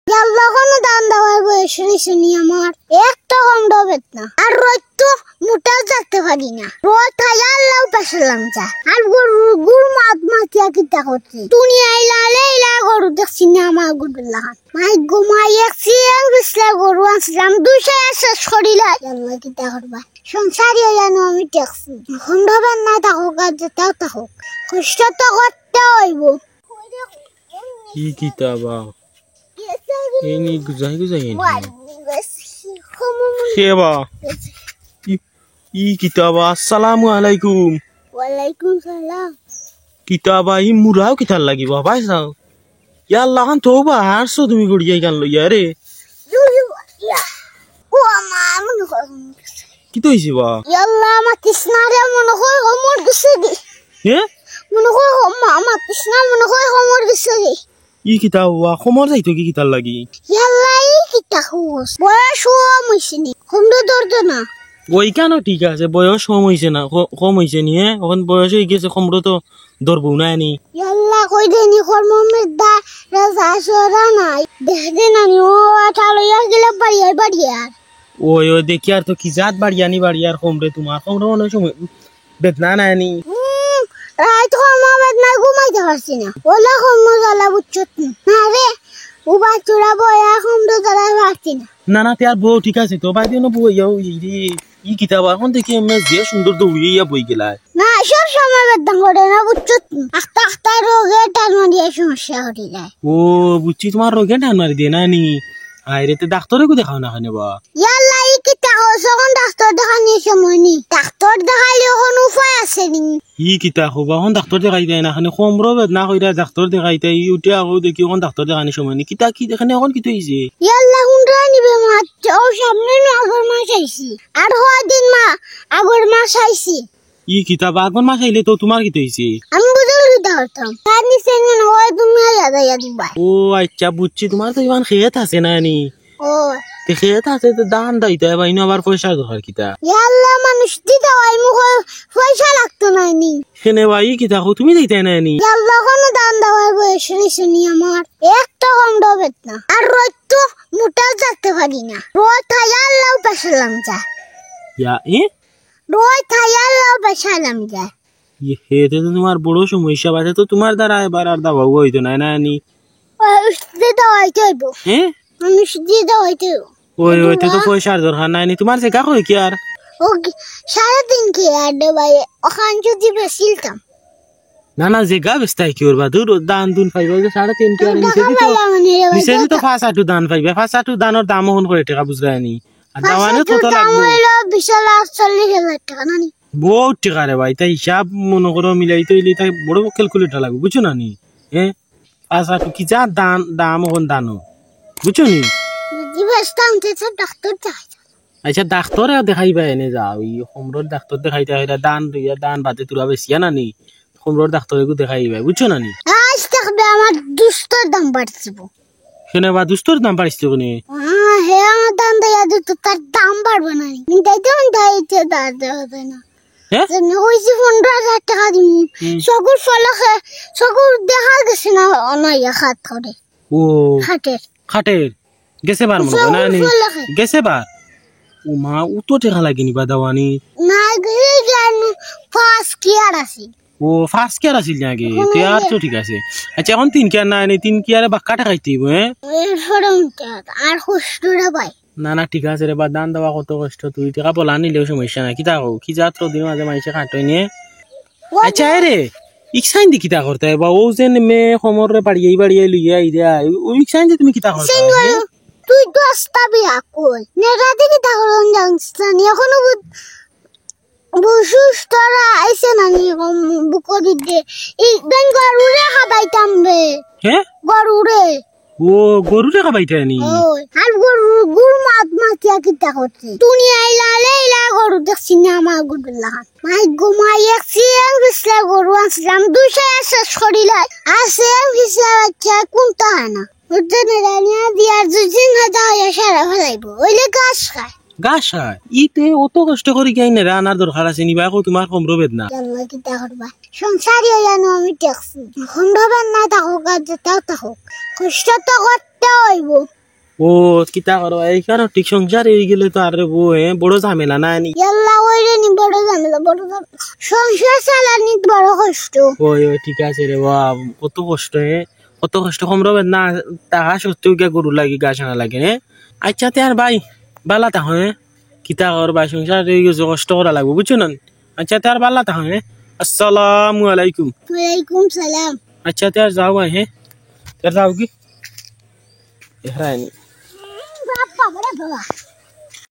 ইয়াল্লা কোনো দান দেওয়ার বয়স হয়েছে নি আমার, একটা কম ডবেত না। আর রোদ তো মোটা যেতে পারি না, রোদ খাই আল্লাহ পেছালাম যা। আর গুড় মাত মাতিয়া কিতা করছে তুমি আইলা গরু দেখছি না আমার গুড়ুল্লাহ মাই ঘুমাই একছি বিসলা গরু আসলাম 200 শেষ করিলা। আল্লাহ কিতা করবা সংসারী জানো আমি দেখছি এখন ডবেন না থাকুক আর যেটাও থাকুক কষ্ট তো করতে হইব। কি কিতাবা এনি গুজাই এনি সেবা ই কিতাবা আসসালামু আলাইকুম। ওয়ালাইকুম সালাম। কিতাবা ই মুরাও কিতার লাগিব ভাই সাও ইয়াল্লাহ খান তোবা হারছো তুমি গড়িয়াই গান লইয়া রে ও মা মনে কর কি তইছি বা ইয়াল্লাহ আমার কৃষ্ণারে মনে হয় হোমর গেছে গে হে মনে হয় আমার কৃষ্ণা মনে হয় হোমর গেছে গে ই কিতাবা খমর যাইতো কি কিতার লাগি ইয়াল্লাহ ই কিতা হোস বয়স কম হইছে নি কমতে দর্দ না ওই কেন ঠিক আছে বয়স কম হইছে না কম হইছে নি হ্যাঁ এখন বয়স হয়ে গেছে খমর তো ধরবো না নি ইয়াল্লাহ কই দেনি কর্মমের দা রাজা সরা নাই দেখতে না নি ও আঠালইয়া গেলে বাড়িয়ার ওই দেখি আর তো কি জাত বাড়িয়ানি বাড়িয়ার খমরে তোমার খমরে মনে সময় বেদনা নাই নি রাত কমা বেদনা ঘুমাইতে পারছি না ওলা কম জ্বালা বুঝছত না রে ও বাচ্চারা বয়া কম তো জ্বালা পারছি না না তার বউ ঠিক আছে তো বাইরে না বই যাও ই কিতাব এখন দেখি এমনি যে সুন্দর দৌড়িয়া বই গেলায় না সব সময় বেদনা করে না বুঝছত আস্তা রোগে টান মারিয়া সমস্যা হতে যায়। ও বুঝছি তোমার রোগে টান মারি দিয়ে না নি আইরে তো ডাক্তারে কো দেখাও না খানে বা ইয়াল্লা ই কিতা হইছে এখন ডাক্তার দেখানি সময় নি ডাক্তার দেখাইলে এখন উপায় আছে নি ই কিতা হবা এখন ডাক্তার দেখাই দেয় না খানে কমরো বেদনা কইরা ডাক্তার দেখাইতে ই উঠে আগো দেখি এখন ডাক্তার দেখানি সময় নি কিতা কি দেখানে এখন কি হইছে ইয়াল্লা হুন্ডা নিবে মাত্র ও সামনে না আগর মাস আইছি আর হয় দিন মা আগর মাস আইছি ই কিতা বাগন মাস আইলে তো তোমার কি হইছে আমি বুঝল কিতা হতাম তার নিচে মনে হয় তুমি আয়া দিবা। ও আচ্ছা বুঝছি তোমার তো ইমান খেত আছে না নি ও তে খেত আছে তো দান দাইতে বাইনো আবার পয়সা দরকার কিতা ইয়াল্লা মানুষ দিতে হয় মুখে পয়সা লাগতো না নি হেনে ভাই কিতা তুমি দিতে না নি ইয়াল্লা কোনো দান দেওয়ার বয়স হয়েছে নি আমার একটা কম ডবেত না। আর রোদ তো মোটা যেতে পারি না, রোদ খাই আল্লাহ পেছালাম যা। ইয়া রোদ খাই আল্লাহ পেছালাম যা হেতে তো তোমার বড় সমস্যা আছে তো তোমার দ্বারা এবার আর দাবাও হইতো না না নি মানুষ দিতে হইতে হইব মানুষ দিতে হইতে হইব ওই ওইতে তো পয়সার দরকার নাই নি তোমার যে কাকো কি আর ও 3.5 কে আর দেবাই ওখান যদি বেশিলতাম না যে গা বেস্তাই কি করবা দূর দান দুন পাইবা 3.5 কে আর নিচে তো 5-8 দান পাইবা 5-8 দানের দাম হন করে টাকা বুঝরা নি আর দাওয়ানে কত লাগবে 20,40,000 টাকা নানি বহুত টাকা রে ভাই তাই হিসাব মনে করো মিলাইতে হইলে তাই বড় ক্যালকুলেটর লাগবে বুঝছো না নি 5-8 কি যা দাম হন দানো বুঝছো নি যদি বেশতাম তে ডাক্তার দেখাই আচ্ছা ডাক্তারে দেখাইবা এনে যাও ওই হোমরোড ডাক্তার দেখাইতে হয় দান বাদে তোরা বেশিয়া না নি হোমরোড ডাক্তারে দেখাইবা বুঝছো না নি আজ দেখবে আমার দুস্তর দাম বাড়ছে শুনে বা দুস্তর দাম বাড়ছে কোনে হে আমার দাম দেয়া তো তার দাম বাড়বে না দাইতে দাঁড়াতে হবে না হয়েছে 15,000 টাকা দিম চকুর ফলকে চকুর দেখা গেছে না অনয়া খাট করে ও খাটের গেছে বার মনে না নি গেছে বার ও মা ও তো টাকা লাগি নিবা দাওয়ানি না গেলে জানো 5 কেয়ার আছে ও ফার্স্ট কেয়ার আছিল নাকি তে আর তো ঠিক আছে আচ্ছা এখন 3 কেয়ার না নি 3 কেয়ারে বাক্কা টাকা খাইতেইব আর কষ্টটা পাই না ঠিক আছে রে বা দান দেওয়া কত কষ্ট তুই টাকা বলা নিলেও সমস্যা নাই কিতা কও কি যাত্র দিন মাঝে মাইসে খাটই নিয়ে আচ্ছা রে ইকসাইন দি কিতা করতে বা ও যেন মে খমর রে বাড়িয়ে লইয়া আইরা ও ইকসাইন দি তুমি কিতা করতে তুই তো আসতাবি আকল নেরাতে কিতা করন জানছনি এখনো বুঝুস তোরা আইসে নানি বুকো দিতে ইদান গরুরে খাবাইতাম বে গরুরে ও গরুরে খাবাইতে নি আর গরু মাত মাতিয়া কিতা করছে তুমি আইলা গরু দেখছি না আমার গুদুল্লাহ মাই ঘুমাই একছি বিসলা গরু আসলাম 200 শেষ করিলা আছে বিসলা বাচ্চা কোনটা না ওদের রানিয়া দিয়ার দুদিন হাতা হয়ে সারা ফেলাইব ওইলে ঘাস খায় ইতে অত কষ্ট করি গাই না রানার দরকার আছে নিবা কো তোমার কমরো বেদনা আল্লাহ কিতা করবা সংসারী জানো আমি দেখছি কমরো বেদনা থাকুক আর যেটাও থাকুক কষ্ট তো করতে হইব। ও কিতা করো এইখানে ঠিক সংসার হয়ে গেলে তো আর বউ বড় ঝামেলা না নি ইয়াল্লা ওইরে নি বড় ঝামেলা বড় ঝামেলা সংসার চালানি বড় কষ্ট ওই ওই ঠিক আছে রে বাবা কত কষ্ট কত কষ্ট কম রবে না টাকা সত্যি কে গরু লাগি গাছ আনা লাগে আচ্ছা তে আর ভাই বালা তা হ্যাঁ কিতা কর ভাই সংসার হয়ে গেছে কষ্ট করা লাগবে বুঝছো না আচ্ছা তে আর বালা তা হ্যাঁ আসসালামু আলাইকুম ওয়ালাইকুম সালাম अच्छा त्यार जाओ भाई हैं त्यार जाओगी यार বাবা বড় বাবা